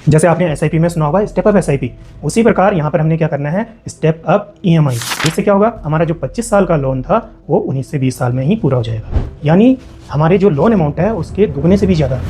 जैसे आपने एसआईपी में सुना होगा स्टेप अप एसआईपी, उसी प्रकार यहाँ पर हमने क्या करना है स्टेप अप ईएमआई। इससे क्या होगा, हमारा जो 25 साल का लोन था वो 19 से 20 साल में ही पूरा हो जाएगा, यानी हमारे जो लोन अमाउंट है उसके दुगने से भी ज़्यादा।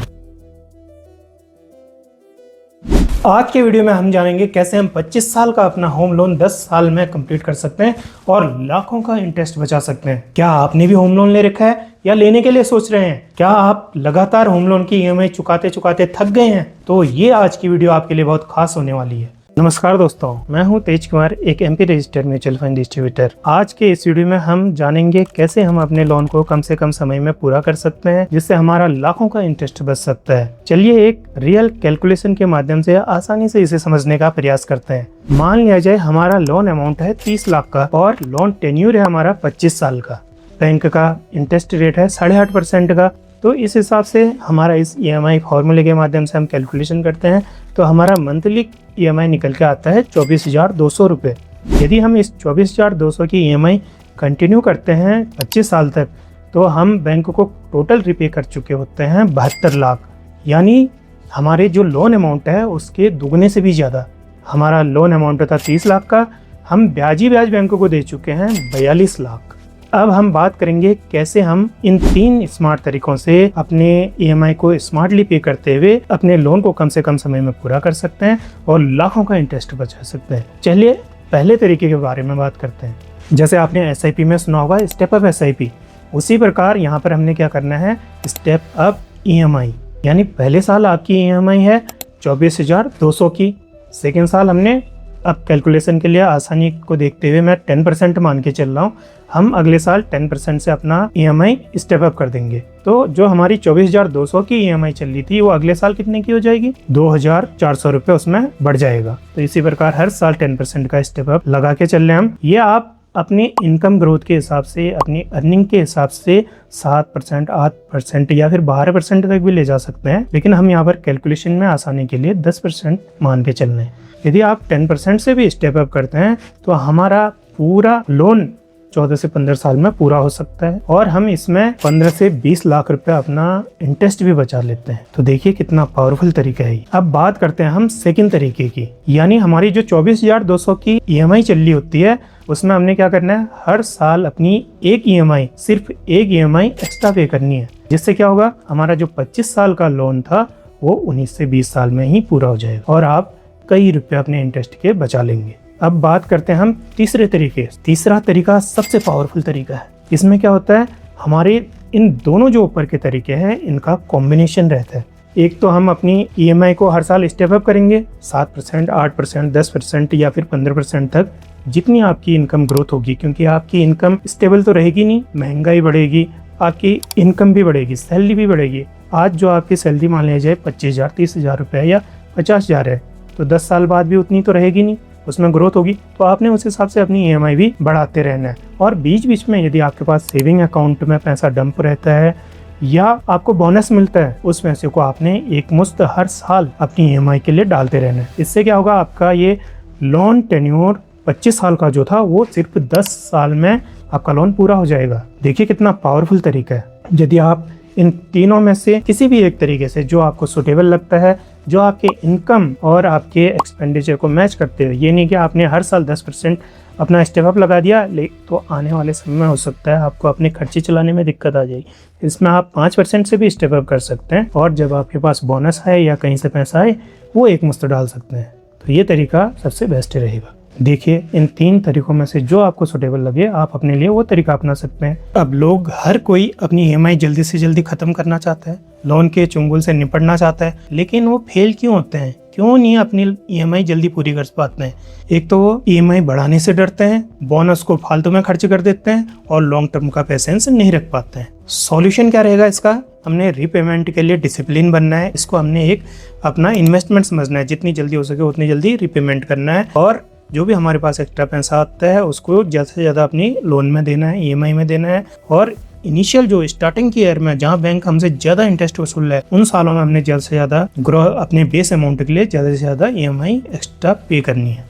आज के वीडियो में हम जानेंगे कैसे हम 25 साल का अपना होम लोन 10 साल में कंप्लीट कर सकते हैं और लाखों का इंटरेस्ट बचा सकते हैं। क्या आपने भी होम लोन ले रखा है या लेने के लिए सोच रहे हैं? क्या आप लगातार होम लोन की ईएमआई चुकाते चुकाते थक गए हैं? तो ये आज की वीडियो आपके लिए बहुत खास होने वाली है। नमस्कार दोस्तों, मैं हूं तेज कुमार, एक MP registered mutual fund distributor. आज के इस वीडियो में हम जानेंगे कैसे हम अपने लोन को कम से कम समय में पूरा कर सकते हैं, जिससे हमारा लाखों का इंटरेस्ट बच सकता है। चलिए एक रियल कैलकुलेशन के माध्यम से आसानी से इसे समझने का प्रयास करते हैं। मान लिया जाए हमारा लोन अमाउंट है 30 लाख का और लोन टेन्यूर है हमारा 25 साल का। बैंक का इंटरेस्ट रेट है 8.5% का। तो इस हिसाब से हमारा इस ईएमआई फॉर्मूले के माध्यम से हम कैलकुलेशन करते हैं तो हमारा मंथली ईएमआई निकल के आता है 24,200 रुपये। यदि हम इस 24,200 की ईएमआई कंटिन्यू करते हैं 25 साल तक तो हम बैंक को टोटल रिपे कर चुके होते हैं 72 लाख, यानी हमारे जो लोन अमाउंट है उसके दुगने से भी ज़्यादा। हमारा लोन अमाउंट था 30 लाख का, हम ब्याज ही ब्याज बैंक को दे चुके हैं 42 लाख। अब हम बात करेंगे कैसे हम इन 3 स्मार्ट तरीकों से अपने ईएमआई को स्मार्टली पे करते हुए अपने लोन को कम से कम समय में पूरा कर सकते हैं और लाखों का इंटरेस्ट बचा सकते हैं। चलिए पहले तरीके के बारे में बात करते हैं। जैसे आपने एसआईपी में सुना होगा स्टेप अप एसआईपी, उसी प्रकार यहाँ पर हमने क्या करना है स्टेप अप ईएमआई, यानी पहले साल आपकी ईएमआई है 24,200 की। सेकेंड साल हमने, अब कैलकुलेशन के लिए आसानी को देखते हुए मैं 10% मान के चल रहा हूँ, हम अगले साल 10% से अपना ईएमआई स्टेप अप कर देंगे। तो जो हमारी 24,200 की ईएमआई चल रही थी वो अगले साल कितने की हो जाएगी, 2,400 रुपये उसमें बढ़ जाएगा। तो इसी प्रकार हर साल 10% का स्टेप अप लगा के चल रहे हैं हम। ये आप अपनी इनकम ग्रोथ के हिसाब से, अपनी अर्निंग के हिसाब से 7%, 8% या फिर 12% तक भी ले जा सकते हैं, लेकिन हम यहाँ पर कैलकुलेशन में आसानी के लिए 10% मान के चल रहे हैं। यदि आप 10% से भी स्टेप अप करते हैं तो हमारा पूरा लोन 14 से 15 साल में पूरा हो सकता है और हम इसमें 15 से 20 लाख रुपए अपना इंटरेस्ट भी बचा लेते हैं। तो देखिए कितना पावरफुल तरीका है। अब बात करते हैं हम सेकंड तरीके की, यानी हमारी जो 24,200 की ईएमआई चल रही होती है उसमें हमने क्या करना है, हर साल अपनी एक ईएमआई, सिर्फ एक ईएमआई एक्स्ट्रा पे करनी है, जिससे क्या होगा हमारा जो 25 साल का लोन था वो 19 से 20 साल में ही पूरा हो जाएगा और आप कई रुपए अपने इंटरेस्ट के बचा लेंगे। अब बात करते हैं हम तीसरे तरीके। तीसरा तरीका सबसे पावरफुल तरीका है। इसमें क्या होता है, हमारे इन दोनों जो ऊपर के तरीके हैं इनका कॉम्बिनेशन रहता है। एक तो हम अपनी ईएमआई को हर साल स्टेप अप करेंगे 7%, 8%, 10% या फिर 15% तक, जितनी आपकी इनकम ग्रोथ होगी, क्योंकि आपकी इनकम स्टेबल तो रहेगी नहीं, महंगाई बढ़ेगी, आपकी इनकम भी बढ़ेगी, सैलरी भी बढ़ेगी। आज जो आपकी सैलरी मान लिया जाए 25,000, 30,000 रुपये या 50,000 है, तो 10 साल बाद भी उतनी तो रहेगी नहीं, उसमें ग्रोथ होगी। तो आपने उस हिसाब से अपनी ईएमआई भी बढ़ाते रहना है। और बीच बीच में यदि आपके पास सेविंग अकाउंट में पैसा डंप रहता है या आपको बोनस मिलता है, उस पैसे को आपने एक मुश्त हर साल अपनी ईएमआई के लिए डालते रहना है। इससे क्या होगा, आपका ये लोन टेन्योर 25 साल का जो था वो सिर्फ 10 साल में आपका लोन पूरा हो जाएगा। देखिए कितना पावरफुल तरीका है। यदि आप इन तीनों में से किसी भी एक तरीके से जो आपको सुटेबल लगता है, जो आपके इनकम और आपके एक्सपेंडिचर को मैच करते हो, ये नहीं कि आपने हर साल 10% अपना स्टेप अप लगा दिया, तो आने वाले समय में हो सकता है आपको अपने खर्चे चलाने में दिक्कत आ जाएगी। इसमें आप 5% से भी स्टेप अप कर सकते हैं और जब आपके पास बोनस है या कहीं से पैसा आए वो एक मुश्त डाल सकते हैं। तो ये तरीका सबसे बेस्ट रहेगा। देखिए इन 3 तरीकों में से जो आपको सुटेबल लगे आप अपने लिए वो तरीका अपना सकते हैं। अब लोग हर कोई अपनी ईएमआई जल्दी से जल्दी खत्म करना चाहता है, लोन के चुंगल से निपटना चाहता है, लेकिन वो फेल क्यों होते हैं, क्यों नहीं अपनी ईएमआई जल्दी पूरी कर पाते हैं? एक तो वो ईएमआई बढ़ाने से डरते हैं, बोनस को फालतू में खर्च कर देते हैं और लॉन्ग टर्म का पेशेंस नहीं रख पाते हैं। सॉल्यूशन क्या रहेगा इसका? हमने रीपेमेंट के लिए डिसिप्लिन बनना है। इसको हमने एक अपना इन्वेस्टमेंट समझना है, जितनी जल्दी हो सके उतनी जल्दी रीपेमेंट करना है और जो भी हमारे पास एक्स्ट्रा पैसा आता है उसको ज़्यादा से ज़्यादा अपनी लोन में देना है, ईएमआई में देना है। और इनिशियल जो स्टार्टिंग की ईयर में जहाँ बैंक हमसे ज़्यादा इंटरेस्ट वसूल रहा है उन सालों में हमने ज़्यादा से ज़्यादा ग्रो अपने बेस अमाउंट के लिए ज़्यादा से ज़्यादा ईएमआई एक्स्ट्रा पे करनी है।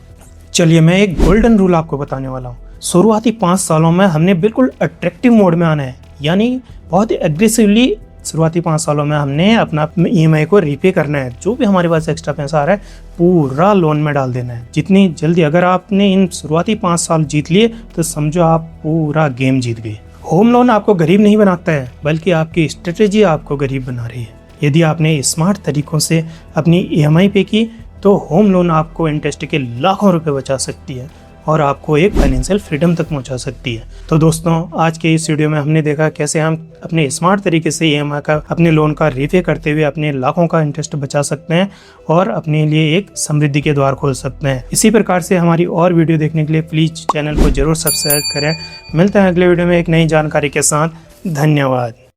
चलिए मैं एक गोल्डन रूल आपको बताने वाला हूँ। शुरुआती 5 सालों में हमने बिल्कुल अट्रैक्टिव मोड में आना है, यानी बहुत ही एग्रेसिवली शुरुआती 5 सालों में हमने अपना EMI को रीपे करना है। जो भी हमारे पास एक्स्ट्रा पैसा आ रहा है पूरा लोन में डाल देना है। जितनी जल्दी अगर आपने इन शुरुआती 5 साल जीत लिए तो समझो आप पूरा गेम जीत गए। होम लोन आपको गरीब नहीं बनाता है, बल्कि आपकी स्ट्रेटेजी आपको गरीब बना रही है। यदि आपने स्मार्ट तरीकों से अपनी EMI पे की तो होम लोन आपको इंटरेस्ट के लाखों रुपए बचा सकती है और आपको एक फाइनेंशियल फ्रीडम तक पहुंचा सकती है। तो दोस्तों, आज के इस वीडियो में हमने देखा कैसे हम अपने स्मार्ट तरीके से EMI का अपने लोन का रीपे करते हुए अपने लाखों का इंटरेस्ट बचा सकते हैं और अपने लिए एक समृद्धि के द्वार खोल सकते हैं। इसी प्रकार से हमारी और वीडियो देखने के लिए प्लीज चैनल को जरूर सब्सक्राइब करें। मिलते हैं अगले वीडियो में एक नई जानकारी के साथ। धन्यवाद।